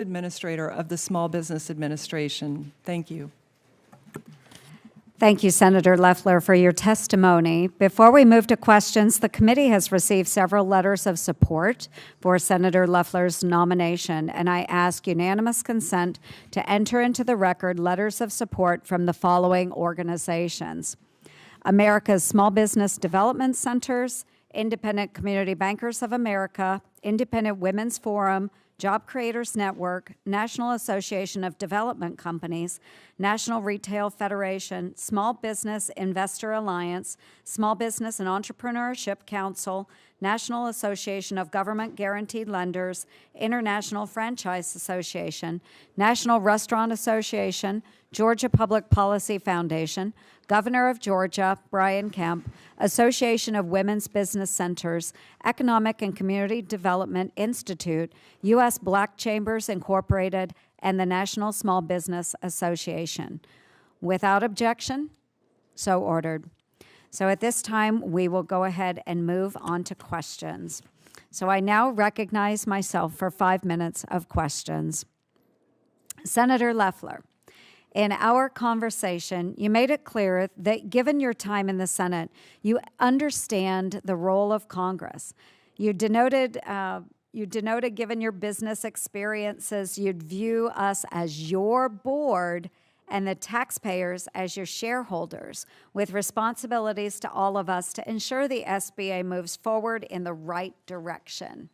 Administrator of the Small Business Administration. Thank you. Thank you, Senator Loeffler, for your testimony. Before we move to questions, the committee has received several letters of support for Senator Loeffler's nomination, and I ask unanimous consent to enter into the record letters of support from the following organizations: America's Small Business Development Centers, Independent Community Bankers of America, Independent Women's Forum, Job Creators Network, National Association of Development Companies, National Retail Federation, Small Business Investor Alliance, Small Business and Entrepreneurship Council, National Association of Government Guaranteed Lenders, International Franchise Association, National Restaurant Association, Georgia Public Policy Foundation, Governor of Georgia, Brian Kemp, Association of Women's Business Centers, Economic and Community Development Institute, U.S. Black Chambers Incorporated, and the National Small Business Association. Without objection, so ordered. So at this time, we will go ahead and move on to questions. So I now recognize myself for 5 minutes of questions. Senator Loeffler, in our conversation, you made it clear that given your time in the Senate, you understand the role of Congress. You denoted, given your business experiences, you'd view us as your board and the taxpayers as your shareholders, with responsibilities to all of us to ensure the SBA moves forward in the right direction.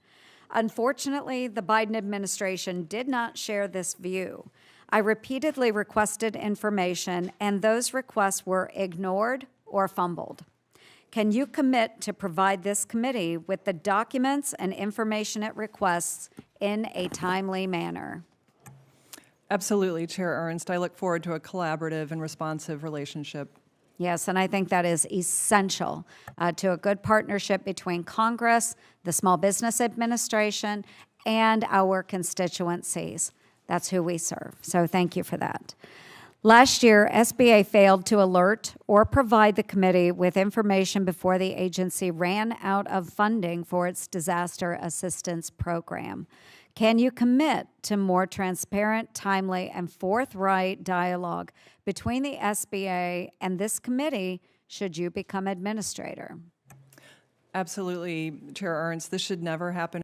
Unfortunately, the Biden administration did not share this view. I repeatedly requested information, and those requests were ignored or fumbled. Can you commit to provide this committee with the documents and information it requests in a timely manner? Absolutely, Chair Ernst. I look forward to a collaborative and responsive relationship. Yes, and I think that is essential to a good partnership between Congress, the Small Business Administration, and our constituencies. That's who we serve. So thank you for that. Last year, SBA failed to alert or provide the committee with information before the agency ran out of funding for its disaster assistance program. Can you commit to more transparent, timely, and forthright dialogue between the SBA and this committee should you become administrator? Absolutely, Chair Ernst. This should never happen.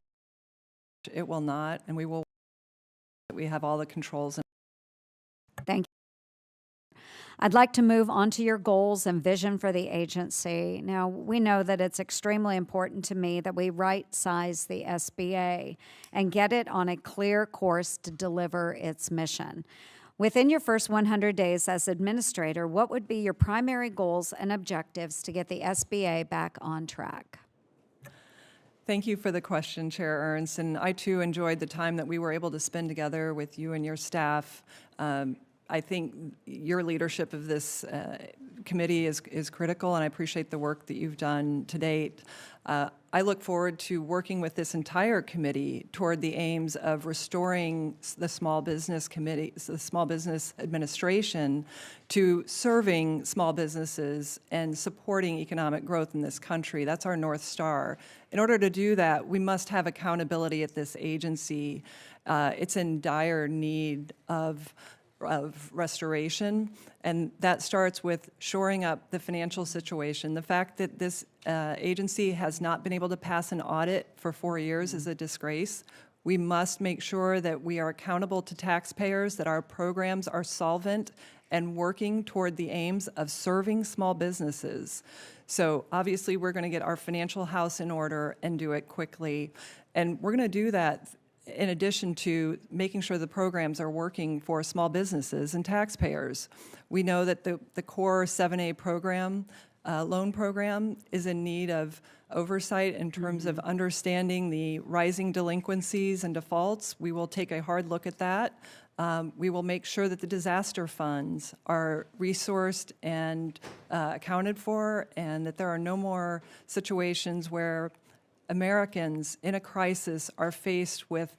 It will not, and we have all the controls. Thank you. I'd like to move on to your goals and vision for the agency. Now, we know that it's extremely important to me that we right-size the SBA and get it on a clear course to deliver its mission. Within your first 100 days as administrator, what would be your primary goals and objectives to get the SBA back on track? Thank you for the question, Chair Ernst, and I too enjoyed the time that we were able to spend together with you and your staff. I think your leadership of this committee is critical, and I appreciate the work that you've done to date. I look forward to working with this entire committee toward the aims of restoring the Small Business Committee, the Small Business Administration, to serving small businesses and supporting economic growth in this country. That's our North Star. In order to do that, we must have accountability at this agency. It's in dire need of restoration, and that starts with shoring up the financial situation. The fact that this agency has not been able to pass an audit for 4 years is a disgrace. We must make sure that we are accountable to taxpayers, that our programs are solvent and working toward the aims of serving small businesses. So obviously we're going to get our financial house in order and do it quickly, and we're going to do that in addition to making sure the programs are working for small businesses and taxpayers. We know that the core 7A program, loan program, is in need of oversight in terms of understanding the rising delinquencies and defaults. We will take a hard look at that. We will make sure that the disaster funds are resourced and accounted for, and that there are no more situations where Americans in a crisis are faced with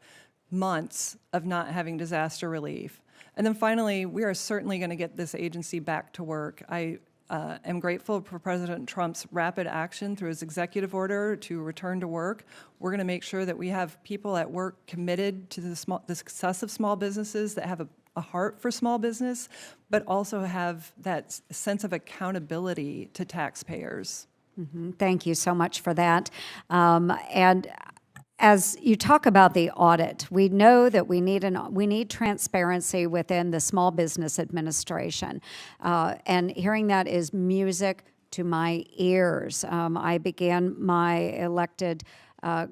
months of not having disaster relief. And then finally, we are certainly going to get this agency back to work. I am grateful for President Trump's rapid action through his executive order to return to work. We're going to make sure that we have people at work committed to the success of small businesses, that have a heart for small business, but also have that sense of accountability to taxpayers. Thank you so much for that. And as you talk about the audit, we know that we need transparency within the Small Business Administration, and hearing that is music to my ears. I began my elected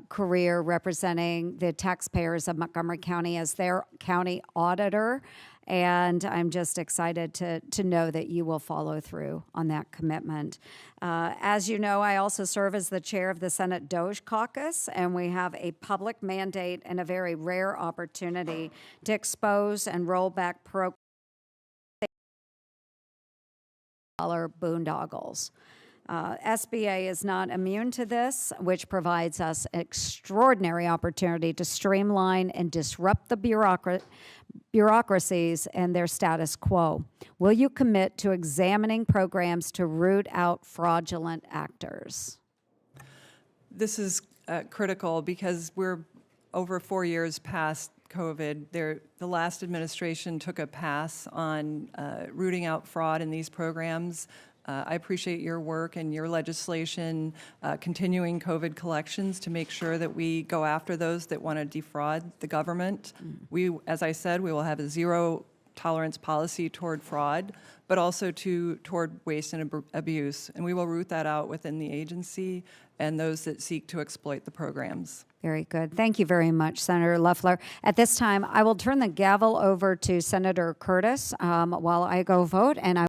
career representing the taxpayers of Montgomery County as their county auditor, and I'm just excited to know that you will follow through on that commitment. As you know, I also serve as the chair of the Senate Doge Caucus, and we have a public mandate and a very rare opportunity to expose and roll back boondoggles. SBA is not immune to this, which provides us an extraordinary opportunity to streamline and disrupt the bureaucracies and their status quo. Will you commit to examining programs to root out fraudulent actors? This is critical because we're over 4 years past COVID. The last administration took a pass on rooting out fraud in these programs. I appreciate your work and your legislation continuing COVID collections to make sure that we go after those that want to defraud the government. We, as I said, we will have a zero tolerance policy toward fraud, but also toward waste and abuse. And we will root that out within the agency and those that seek to exploit the programs. Very good. Thank you very much, Senator Loeffler. At this time, I will turn the gavel over to Senator Curtis while I go vote, and